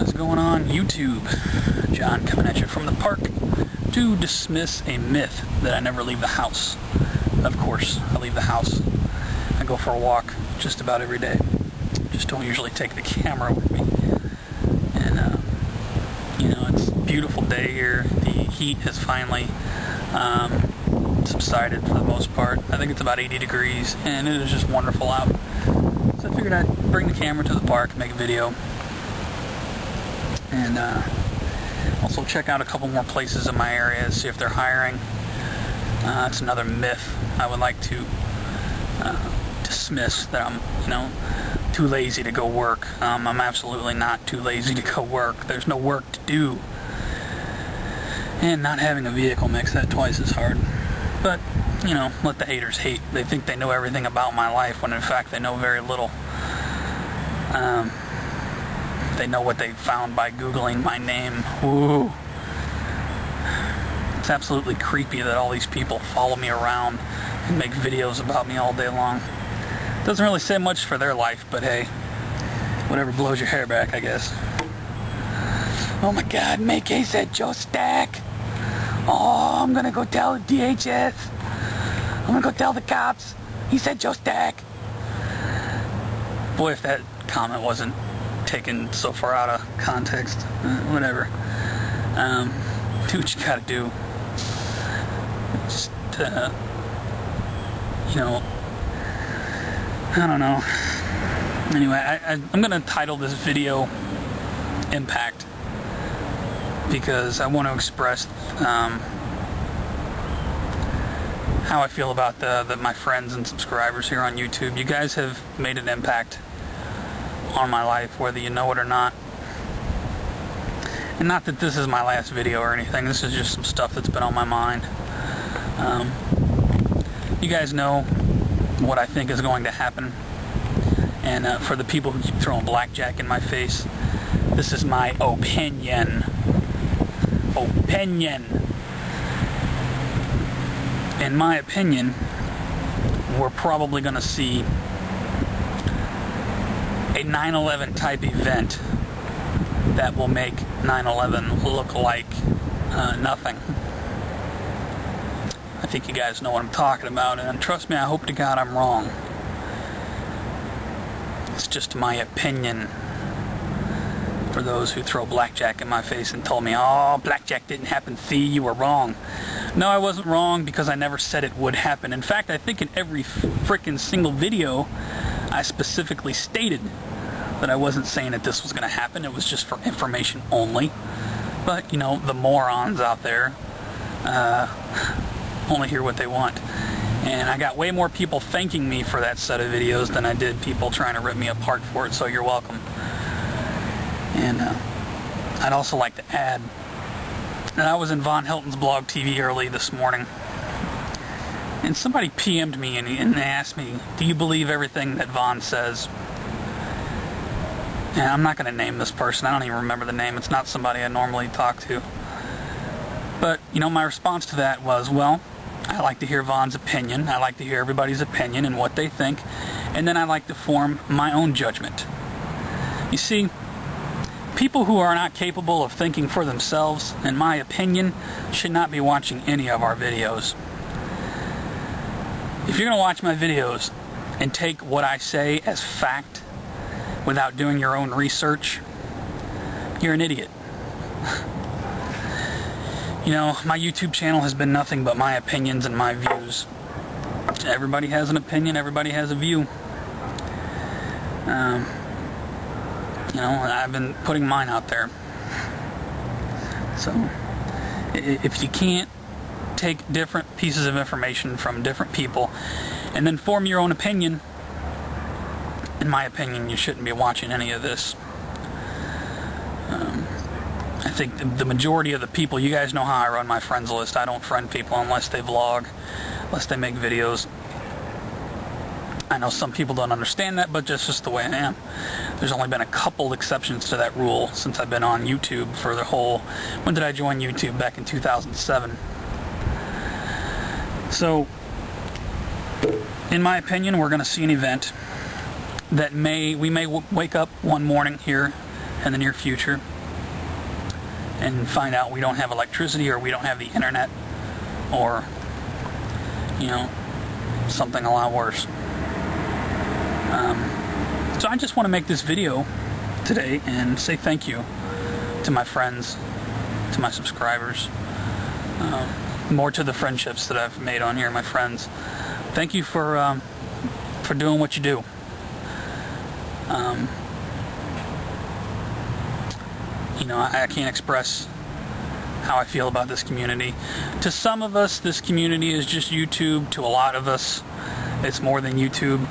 What is going on, YouTube? John coming at you from the park to dismiss a myth that I never leave the house. Of course, I leave the house. I go for a walk just about every day. Just don't usually take the camera with me. And, it's a beautiful day here. The heat has finally subsided for the most part. I think it's about 80 degrees, and it is just wonderful out. So I figured I'd bring the camera to the park and make a video. And also check out a couple more places in my area, see if they're hiring. It's another myth I would like to dismiss, that I'm, too lazy to go work. I'm absolutely not too lazy to go work. There's no work to do. And not having a vehicle makes that twice as hard. But, let the haters hate. They think they know everything about my life, when in fact they know very little. They know what they found by Googling my name. Ooh. It's absolutely creepy that all these people follow me around and make videos about me all day long. Doesn't really say much for their life, but hey, whatever blows your hair back, I guess. Oh my God, Mackay said Joe Stack. Oh, I'm gonna go tell DHS. I'm gonna go tell the cops. He said Joe Stack. Boy, if that comment wasn't taken so far out of context. Whatever. Do what you gotta do. Just, I don't know. Anyway, I'm gonna title this video Impact, because I want to express how I feel about my friends and subscribers here on YouTube. You guys have made an impact on my life, whether you know it or not. And not that this is my last video or anything, this is just some stuff that's been on my mind. You guys know what I think is going to happen, and for the people who keep throwing blackjack in my face, this is my opinion. In my opinion, we're probably going to see a 9/11 type event that will make 9/11 look like nothing. I think you guys know what I'm talking about, and trust me, I hope to God I'm wrong. It's just my opinion. For those who throw blackjack in my face and told me, oh, blackjack didn't happen, see, you were wrong. No, I wasn't wrong, because I never said it would happen. In fact, I think in every frickin' single video, I specifically stated that I wasn't saying that this was going to happen. It was just for information only. But, the morons out there only hear what they want. And I got way more people thanking me for that set of videos than I did people trying to rip me apart for it, so you're welcome. And I'd also like to add that I was in Von Helton's blog TV early this morning, and somebody PM'd me and they asked me, do you believe everything that Von says? And I'm not going to name this person. I don't even remember the name. It's not somebody I normally talk to. But, my response to that was, well, I like to hear Von's opinion. I like to hear everybody's opinion and what they think. And then I like to form my own judgment. You see, people who are not capable of thinking for themselves, in my opinion, should not be watching any of our videos. If you're going to watch my videos and take what I say as fact without doing your own research, you're an idiot. My YouTube channel has been nothing but my opinions and my views. Everybody has an opinion, everybody has a view. I've been putting mine out there. So, if you can't take different pieces of information from different people and then form your own opinion, in my opinion, you shouldn't be watching any of this. I think the majority of the people, you guys know how I run my friends list. I don't friend people unless they vlog, unless they make videos. I know some people don't understand that, but that's just the way I am. There's only been a couple exceptions to that rule since I've been on YouTube for the whole... When did I join YouTube? Back in 2007. So, in my opinion, we're going to see an event that we may wake up one morning here in the near future and find out we don't have electricity or we don't have the internet or, you know, something a lot worse. So I just want to make this video today and say thank you to my friends, to my subscribers, more to the friendships that I've made on here, my friends. Thank you for doing what you do. You know, I can't express how I feel about this community. To some of us, this community is just YouTube. To a lot of us, it's more than YouTube.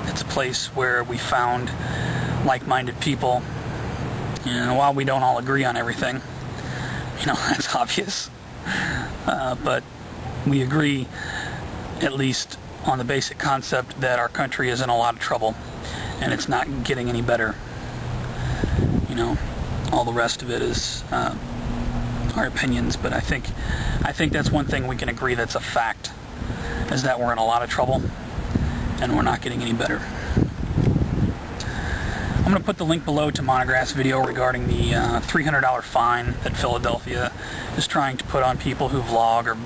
It's a place where we found like-minded people. And while we don't all agree on everything, you know, that's obvious. But we agree, at least on the basic concept, that our country is in a lot of trouble and it's not getting any better. You know, all the rest of it is our opinions, but I think that's one thing we can agree that's a fact, is that we're in a lot of trouble and we're not getting any better. I'm going to put the link below to Montagraph's video regarding the $300 fine that Philadelphia is trying to put on people who vlog or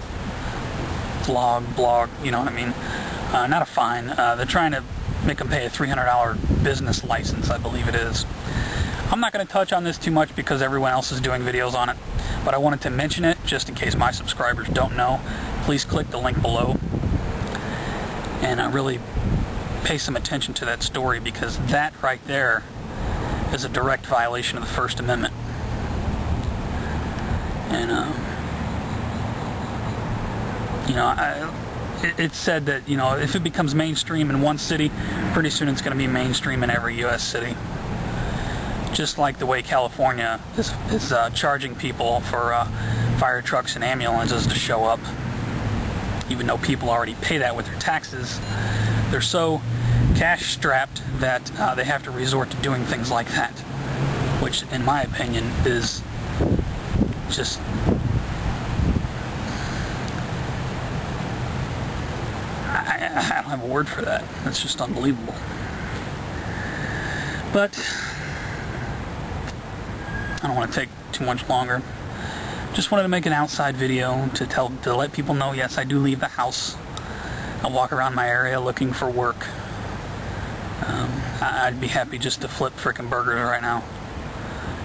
blog, you know what I mean? Not a fine. They're trying to make them pay a $300 business license, I believe it is. I'm not going to touch on this too much because everyone else is doing videos on it, but I wanted to mention it just in case my subscribers don't know. Please click the link below and really pay some attention to that story, because that right there is a direct violation of the First Amendment. And you know, it's said that, you know, if it becomes mainstream in one city, pretty soon it's going to be mainstream in every U.S. city. Just like the way California is charging people for fire trucks and ambulances to show up, even though people already pay that with their taxes. They're so cash-strapped that they have to resort to doing things like that, which, in my opinion, is just I don't have a word for that. That's just unbelievable. But I don't want to take too much longer. Just wanted to make an outside video to let people know, yes, I do leave the house. I walk around my area looking for work. I'd be happy just to flip frickin' burgers right now.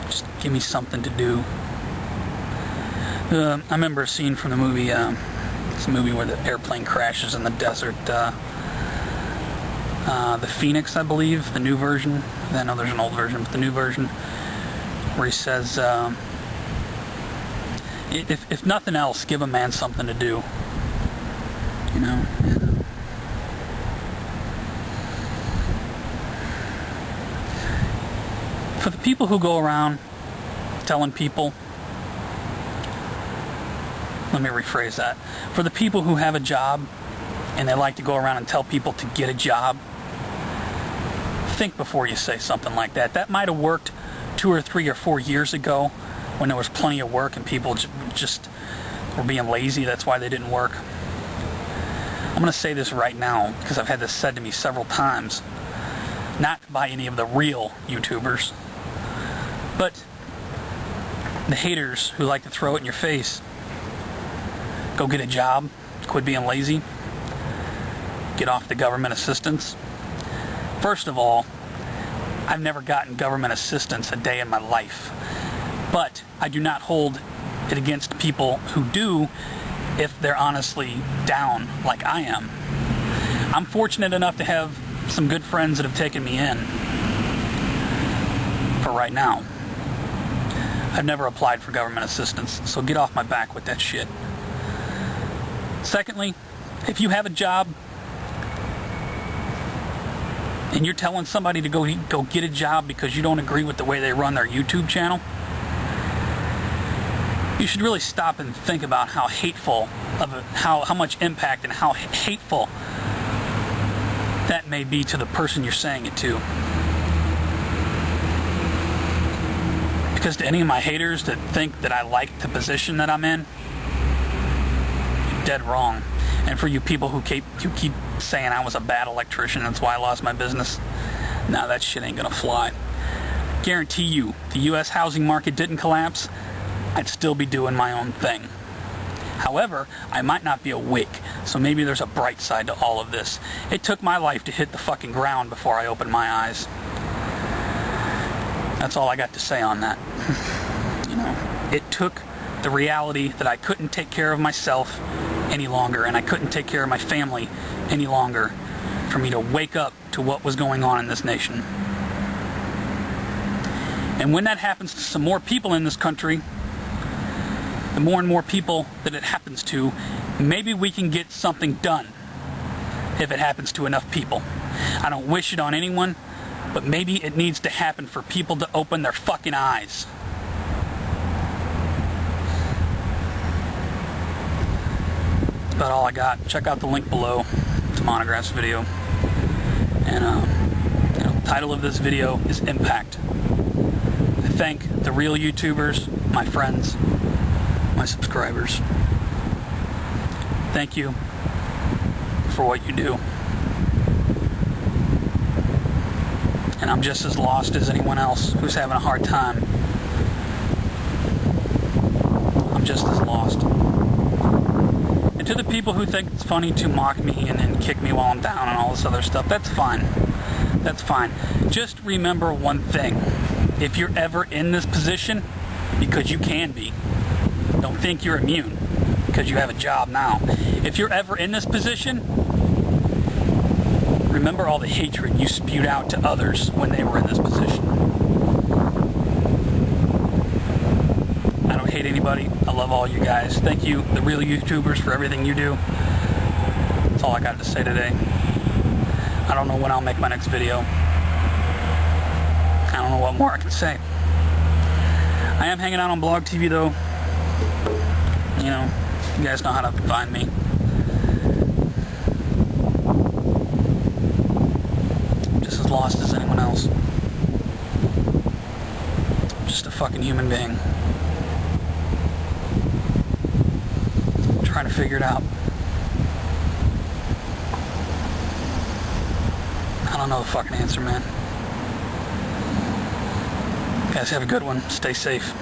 Just give me something to do. I remember a scene from the movie, it's a movie where the airplane crashes in the desert. The Phoenix, I believe, the new version. I know there's an old version, but the new version, where he says, if nothing else, give a man something to do. You know? For the people who go around telling people, let me rephrase that. For the people who have a job and they like to go around and tell people to get a job, think before you say something like that. That might have worked 2 or 3 or 4 years ago when there was plenty of work and people just were being lazy. That's why they didn't work. I'm going to say this right now because I've had this said to me several times. Not by any of the real YouTubers, but the haters who like to throw it in your face. Go get a job, quit being lazy, get off the government assistance. First of all, I've never gotten government assistance a day in my life, but I do not hold it against people who do if they're honestly down like I am. I'm fortunate enough to have some good friends that have taken me in for right now. I've never applied for government assistance, so get off my back with that shit. Secondly, if you have a job and you're telling somebody to go get a job because you don't agree with the way they run their YouTube channel, you should really stop and think about how hateful how much impact and how hateful that may be to the person you're saying it to. Because to any of my haters that think that I like the position that I'm in, you're dead wrong. And for you people who keep saying I was a bad electrician, that's why I lost my business, nah, that shit ain't gonna fly. Guarantee you, the U.S. housing market didn't collapse I'd still be doing my own thing. However, I might not be awake, so maybe there's a bright side to all of this. It took my life to hit the fucking ground before I opened my eyes. That's all I got to say on that. You know, it took the reality that I couldn't take care of myself any longer, and I couldn't take care of my family any longer, for me to wake up to what was going on in this nation. And when that happens to some more people in this country, the more and more people that it happens to, maybe we can get something done if it happens to enough people. I don't wish it on anyone, but maybe it needs to happen for people to open their fucking eyes. That's about all I got. Check out the link below to Montagraph's video. And the title of this video is Impact. I thank the real YouTubers, my friends, my subscribers. Thank you for what you do. And I'm just as lost as anyone else who's having a hard time. I'm just as lost. And to the people who think it's funny to mock me and kick me while I'm down and all this other stuff, that's fine. That's fine. Just remember one thing. If you're ever in this position, because you can be, don't think you're immune because you have a job now. If you're ever in this position, remember all the hatred you spewed out to others when they were in this position. I don't hate anybody. I love all you guys. Thank you, the real YouTubers, for everything you do. That's all I got to say today. I don't know when I'll make my next video. I don't know what more I can say. I am hanging out on Blog TV though. You know, you guys know how to find me. I'm just as lost as anyone else. I'm just a fucking human being. I'm trying to figure it out. I don't know the fucking answer, man. Guys, have a good one. Stay safe.